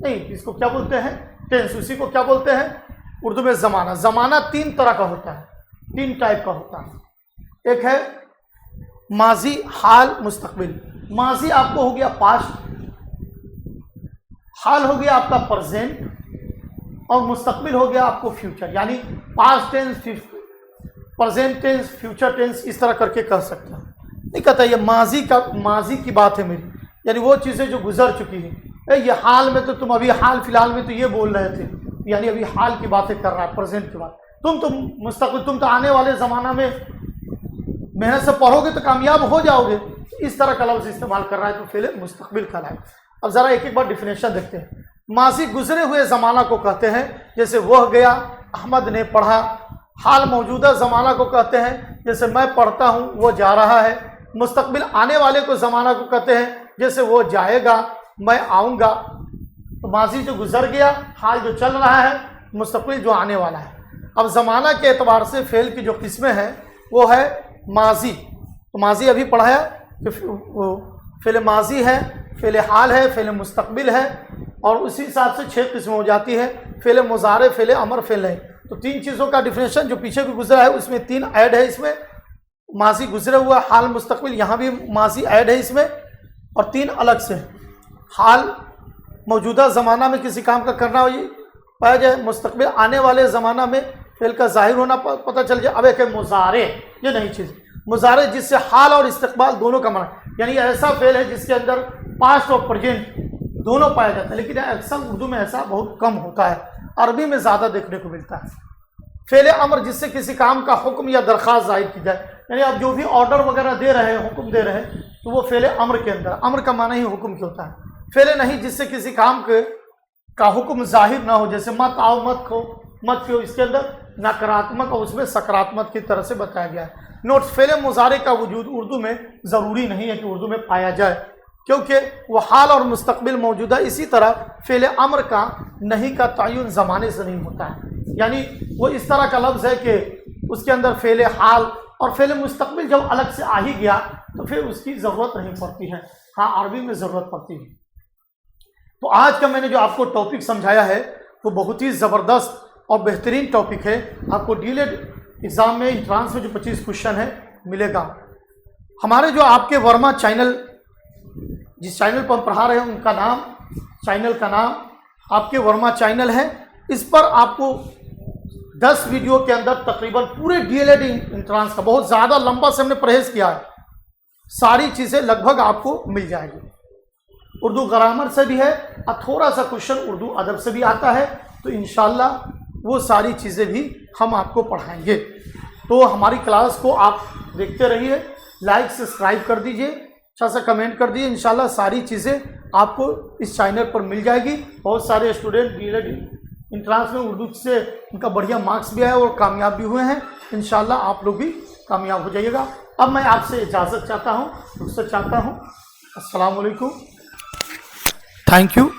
नहीं इसको क्या बोलते हैं, टेंस, उसी को क्या बोलते हैं उर्दू में ज़माना। ज़माना तीन तरह का होता है, तीन टाइप का होता है। एक है माजी, हाल, मुस्तकबिल। माजी आपको हो गया पास्ट, हाल हो गया आपका प्रेजेंट, और मुस्तकबिल हो गया आपको फ्यूचर, यानी past tense, present tense, future tense, इस तरह करके कह सकते हैं। नहीं कहता ये माजी की बात है मेरी, यानी वो चीज़ें जो गुजर चुकी हैं। ये हाल में तो तुम अभी हाल फिलहाल में तो ये बोल रहे थे, यानी अभी हाल की बातें कर रहा है, प्रेजेंट की बात। तुम तो मुस्तकबिल, तुम तो आने वाले ज़माना में मेहनत से पढ़ोगे तो कामयाब हो जाओगे। इस तरह का लफ्ज़ इस्तेमाल कर रहा है तो फेल मुस्तकबिल कहलाए। अब ज़रा एक एक बार डिफिनेशन देखते हैं। माजी गुजरे हुए ज़माना को कहते हैं, जैसे वह गया, अहमद ने पढ़ा। हाल मौजूदा ज़माना को कहते हैं, जैसे मैं पढ़ता हूँ, वो जा रहा है। मुस्तकबिल आने वाले को ज़माना को कहते हैं, जैसे वो जाएगा, मैं आऊँगा। तो माजी जो गुजर गया, हाल जो चल रहा है, मुस्तकबिल जो आने वाला है। अब ज़माना के एतबार से फ़ेल की जो किस्में हैं वो है माजी। तो माजी अभी पढ़ाया कि फ़ेल माजी है, फ़ेल हाल है, फ़ेल मुस्तकबिल है, और उसी हिसाब से 6 किस्में हो जाती है। फ़ेल मुज़ारे, फ़ेल अमर, फ़ेल है। तो 3 चीज़ों का डिफिनेशन जो पीछे भी गुजरा है उसमें 3 ऐड है। इसमें माजी गुजरा हुआ, हाल, मुस्तकबिल, यहाँ भी माजी ऐड है इसमें, और 3 अलग से। हाल मौजूदा ज़माना में किसी काम का करना हो ये पाया जाए, मुस्तकबिल आने वाले ज़माना में फ़ेल का ज़ाहिर होना पता चल जाए। अब एक है मुज़ारे, ये नई चीज़, मुज़ारे जिससे हाल और इस्तकबाल दोनों का माना, यानी ऐसा फ़ेल है जिसके अंदर पास्ट और प्रेजेंट दोनों पाया जाता है, लेकिन अक्सर उर्दू में ऐसा बहुत कम होता है, अरबी में ज़्यादा देखने को मिलता है। फ़ेल अमर जिससे किसी काम का हुक्म या दरख्वास्त ज़ाहिर की जाए, यानी आप जो भी ऑर्डर वगैरह दे रहे हैं, हुक्म दे रहे हैं, तो वो फ़ेल अमर के अंदर, अमर का माना ही हुक्म की होता है। फ़ेल नहीं जिससे किसी काम का हुक्म ज़ाहिर ना हो, जैसे मत आओ, मत खो, मत पियो, इसके अंदर नकारात्मक और उसमें सकारात्मक की तरह से बताया गया है। नोट्स, फ़ेल मुज़ारे का वजूद उर्दू में ज़रूरी नहीं है कि उर्दू में पाया जाए, क्योंकि वह हाल और मुस्तकबिल मौजूदा। इसी तरह फ़ेल अमर का नहीं का तयन ज़माने से नहीं होता है, यानी वो इस तरह का लफ्ज़ है कि उसके अंदर फ़ेल हाल और फ़ेल मुस्तकबिल जब अलग से आ ही गया तो फिर उसकी ज़रूरत नहीं पड़ती है। हाँ, अरबी में ज़रूरत पड़ती है। तो आज का मैंने जो आपको टॉपिक समझाया है वो बहुत ही ज़बरदस्त और बेहतरीन टॉपिक है। आपको डीएलएड एग्ज़ाम में, एंट्रांस में जो 25 क्वेश्चन है मिलेगा। हमारे जो आपके वर्मा चैनल, जिस चैनल पर हम पढ़ा रहे हैं उनका नाम, चैनल का नाम आपके वर्मा चैनल है। इस पर आपको 10 वीडियो के अंदर तकरीबन पूरे डीएलएड एंट्रांस का, बहुत ज़्यादा लंबा से हमने परहेज़ किया है, सारी चीज़ें लगभग आपको मिल जाएगी। उर्दू ग्रामर से भी है और थोड़ा सा क्वेश्चन उर्दू अदब से भी आता है, तो इंशाल्लाह वो सारी चीज़ें भी हम आपको पढ़ाएंगे। तो हमारी क्लास को आप देखते रहिए, लाइक सब्सक्राइब कर दीजिए, अच्छा सा कमेंट कर दीजिए। इंशाल्लाह सारी चीज़ें आपको इस चैनल पर मिल जाएगी। बहुत सारे स्टूडेंट डीएलएड एंट्रांस में उर्दू से उनका बढ़िया मार्क्स भी आया और कामयाब भी हुए हैं। इंशाल्लाह आप लोग भी कामयाब हो जाइएगा। अब मैं आपसे इजाज़त चाहता हूँ, रुख़्सत चाहता हूँ। अस्सलाम वालेकुम, थैंक यू।